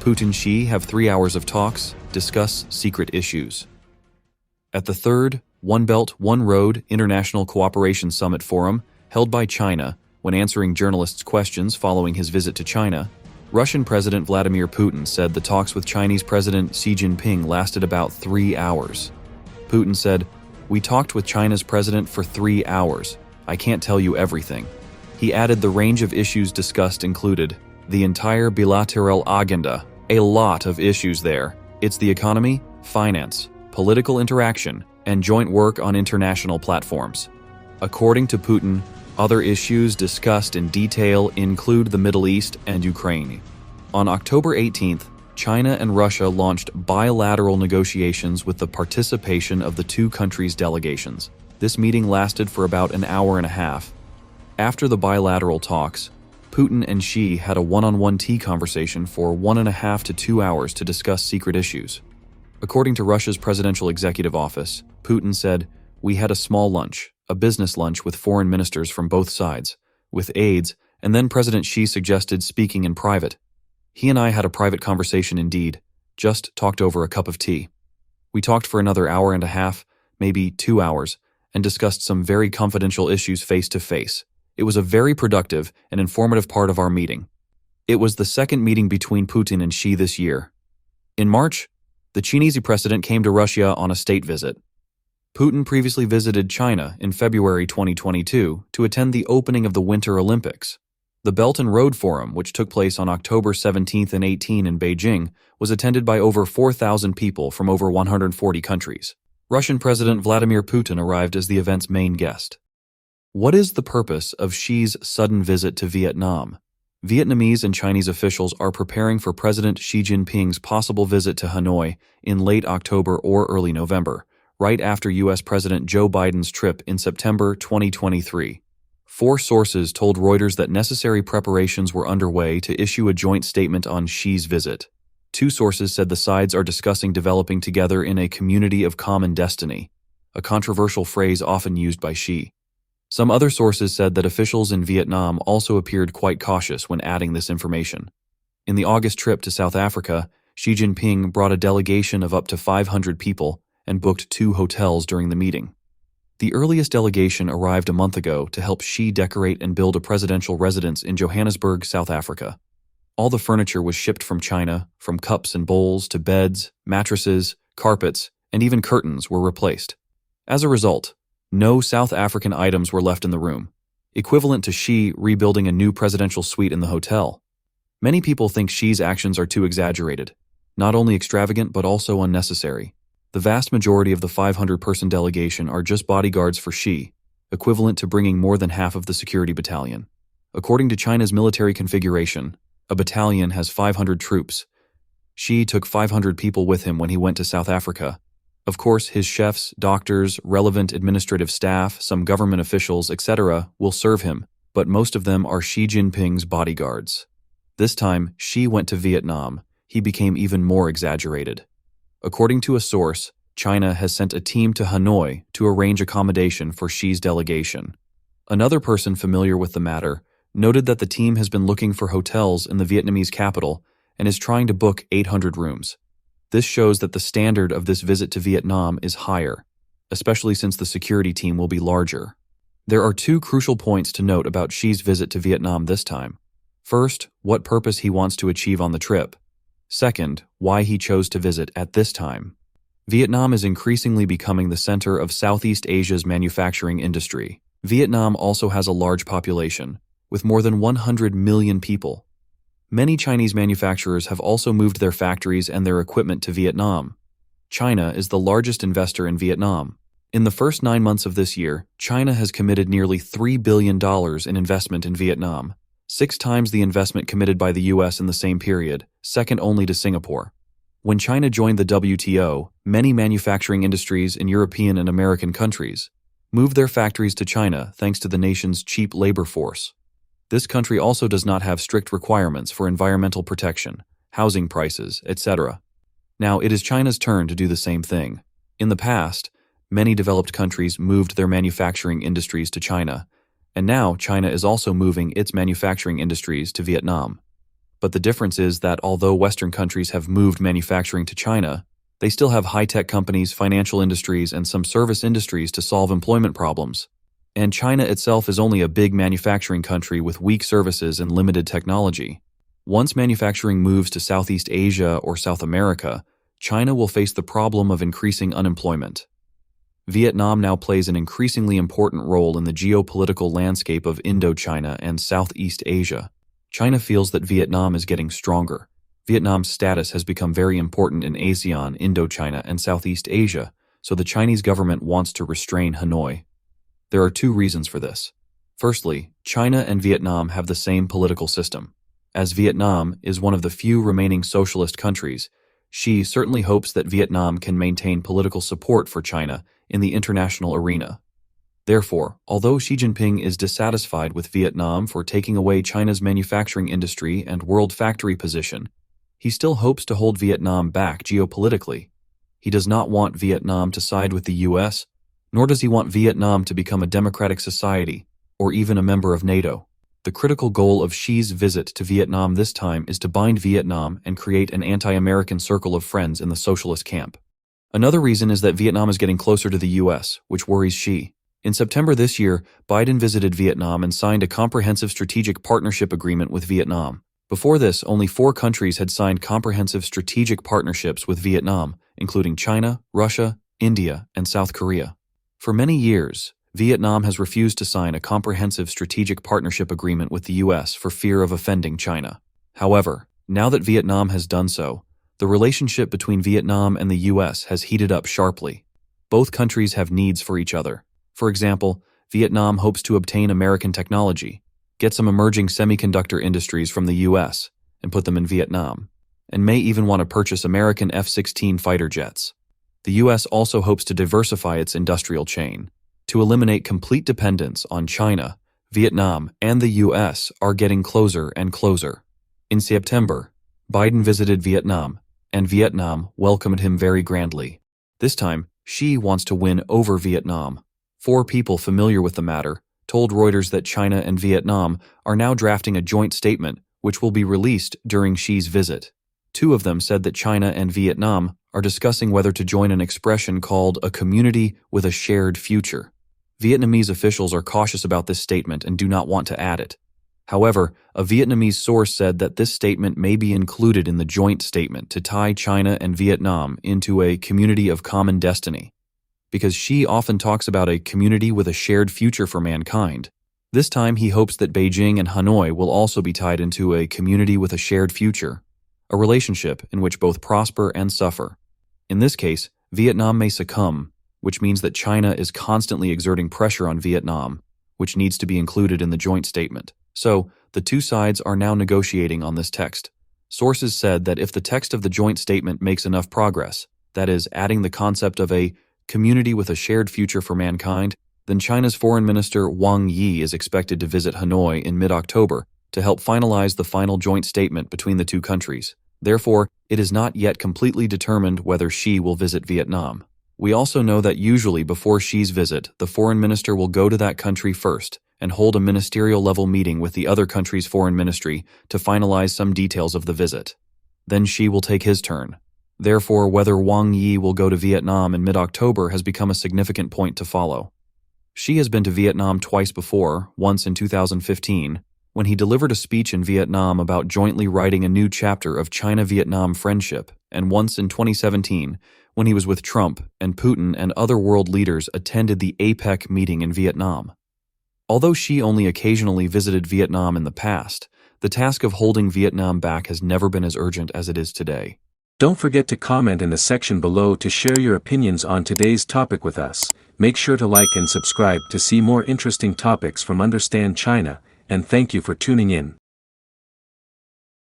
Putin-Xi have 3 hours of talks, discuss secret issues. At the third One Belt, One Road International Cooperation Summit Forum, held by China, when answering journalists' questions following his visit to China, Russian President Vladimir Putin said the talks with Chinese President Xi Jinping lasted about 3 hours. Putin said, "We talked with China's president for 3 hours. I can't tell you everything." He added the range of issues discussed included the entire bilateral agenda, a lot of issues there. It's the economy, finance, political interaction, and joint work on international platforms. According to Putin, other issues discussed in detail include the Middle East and Ukraine. On October 18th, China and Russia launched bilateral negotiations with the participation of the two countries' delegations. This meeting lasted for about an hour and a half. After the bilateral talks, Putin and Xi had a one-on-one tea conversation for 1.5 to 2 hours to discuss secret issues. According to Russia's presidential executive office, Putin said, "We had a small lunch, a business lunch with foreign ministers from both sides, with aides, and then President Xi suggested speaking in private. He and I had a private conversation indeed, just talked over a cup of tea. We talked for another hour and a half, maybe 2 hours, and discussed some very confidential issues face to face. It was a very productive and informative part of our meeting." It was the second meeting between Putin and Xi this year. In March, the Chinese president came to Russia on a state visit. Putin previously visited China in February 2022 to attend the opening of the Winter Olympics. The Belt and Road Forum, which took place on October 17th and 18 in Beijing, was attended by over 4,000 people from over 140 countries. Russian President Vladimir Putin arrived as the event's main guest. What is the purpose of Xi's sudden visit to Vietnam? Vietnamese and Chinese officials are preparing for President Xi Jinping's possible visit to Hanoi in late October or early November, right after U.S. President Joe Biden's trip in September 2023. 4 sources told Reuters that necessary preparations were underway to issue a joint statement on Xi's visit. 2 sources said the sides are discussing developing together in a community of common destiny, a controversial phrase often used by Xi. Some other sources said that officials in Vietnam also appeared quite cautious when adding this information. In the August trip to South Africa, Xi Jinping brought a delegation of up to 500 people and booked 2 hotels during the meeting. The earliest delegation arrived a month ago to help Xi decorate and build a presidential residence in Johannesburg, South Africa. All the furniture was shipped from China, from cups and bowls to beds, mattresses, carpets, and even curtains were replaced. As a result, no South African items were left in the room, equivalent to Xi rebuilding a new presidential suite in the hotel. Many people think Xi's actions are too exaggerated, not only extravagant but also unnecessary. The vast majority of the 500-person delegation are just bodyguards for Xi, equivalent to bringing more than half of the security battalion. According to China's military configuration, a battalion has 500 troops. Xi took 500 people with him when he went to South Africa. Of course, his chefs, doctors, relevant administrative staff, some government officials, etc. will serve him, but most of them are Xi Jinping's bodyguards. This time, Xi went to Vietnam. He became even more exaggerated. According to a source, China has sent a team to Hanoi to arrange accommodation for Xi's delegation. Another person familiar with the matter noted that the team has been looking for hotels in the Vietnamese capital and is trying to book 800 rooms. This shows that the standard of this visit to Vietnam is higher, especially since the security team will be larger. There are 2 crucial points to note about Xi's visit to Vietnam this time. First, what purpose he wants to achieve on the trip. Second, why he chose to visit at this time. Vietnam is increasingly becoming the center of Southeast Asia's manufacturing industry. Vietnam also has a large population, with more than 100 million people. Many Chinese manufacturers have also moved their factories and their equipment to Vietnam. China is the largest investor in Vietnam. In the first 9 months of this year, China has committed nearly $3 billion in investment in Vietnam, 6 times the investment committed by the U.S. in the same period, second only to Singapore. When China joined the WTO, many manufacturing industries in European and American countries moved their factories to China thanks to the nation's cheap labor force. This country also does not have strict requirements for environmental protection, housing prices, etc. Now, it is China's turn to do the same thing. In the past, many developed countries moved their manufacturing industries to China, and now China is also moving its manufacturing industries to Vietnam. But the difference is that although Western countries have moved manufacturing to China, they still have high-tech companies, financial industries, and some service industries to solve employment problems. And China itself is only a big manufacturing country with weak services and limited technology. Once manufacturing moves to Southeast Asia or South America, China will face the problem of increasing unemployment. Vietnam now plays an increasingly important role in the geopolitical landscape of Indochina and Southeast Asia. China feels that Vietnam is getting stronger. Vietnam's status has become very important in ASEAN, Indochina, and Southeast Asia, so the Chinese government wants to restrain Hanoi. There are two reasons for this. Firstly, China and Vietnam have the same political system. As Vietnam is one of the few remaining socialist countries, Xi certainly hopes that Vietnam can maintain political support for China in the international arena. Therefore, although Xi Jinping is dissatisfied with Vietnam for taking away China's manufacturing industry and world factory position, he still hopes to hold Vietnam back geopolitically. He does not want Vietnam to side with the US, nor does he want Vietnam to become a democratic society or even a member of NATO. The critical goal of Xi's visit to Vietnam this time is to bind Vietnam and create an anti-American circle of friends in the socialist camp. Another reason is that Vietnam is getting closer to the US, which worries Xi. In September this year, Biden visited Vietnam and signed a comprehensive strategic partnership agreement with Vietnam. Before this, only 4 countries had signed comprehensive strategic partnerships with Vietnam, including China, Russia, India, and South Korea. For many years, Vietnam has refused to sign a comprehensive strategic partnership agreement with the US for fear of offending China. However, now that Vietnam has done so, the relationship between Vietnam and the US has heated up sharply. Both countries have needs for each other. For example, Vietnam hopes to obtain American technology, get some emerging semiconductor industries from the US, and put them in Vietnam, and may even want to purchase American F-16 fighter jets. The US also hopes to diversify its industrial chain. To eliminate complete dependence on China, Vietnam and the US are getting closer and closer. In September, Biden visited Vietnam, and Vietnam welcomed him very grandly. This time, Xi wants to win over Vietnam. 4 people familiar with the matter told Reuters that China and Vietnam are now drafting a joint statement which will be released during Xi's visit. 2 of them said that China and Vietnam are discussing whether to join an expression called a community with a shared future. Vietnamese officials are cautious about this statement and do not want to add it. However, a Vietnamese source said that this statement may be included in the joint statement to tie China and Vietnam into a community of common destiny. Because Xi often talks about a community with a shared future for mankind, this time he hopes that Beijing and Hanoi will also be tied into a community with a shared future, a relationship in which both prosper and suffer. In this case, Vietnam may succumb, which means that China is constantly exerting pressure on Vietnam, which needs to be included in the joint statement. So, the 2 sides are now negotiating on this text. Sources said that if the text of the joint statement makes enough progress, that is, adding the concept of a community with a shared future for mankind, then China's Foreign Minister Wang Yi is expected to visit Hanoi in mid-October to help finalize the final joint statement between the 2 countries. Therefore, it is not yet completely determined whether Xi will visit Vietnam. We also know that usually before Xi's visit, the foreign minister will go to that country first and hold a ministerial-level meeting with the other country's foreign ministry to finalize some details of the visit. Then Xi will take his turn. Therefore, whether Wang Yi will go to Vietnam in mid-October has become a significant point to follow. Xi has been to Vietnam twice before, once in 2015, when he delivered a speech in Vietnam about jointly writing a new chapter of China-Vietnam friendship, and once in 2017, when he was with Trump and Putin and other world leaders attended the APEC meeting in Vietnam. Although Xi only occasionally visited Vietnam in the past, the task of holding Vietnam back has never been as urgent as it is today. Don't forget to comment in the section below to share your opinions on today's topic with us. Make sure to like and subscribe to see more interesting topics from Understand China, and thank you for tuning in.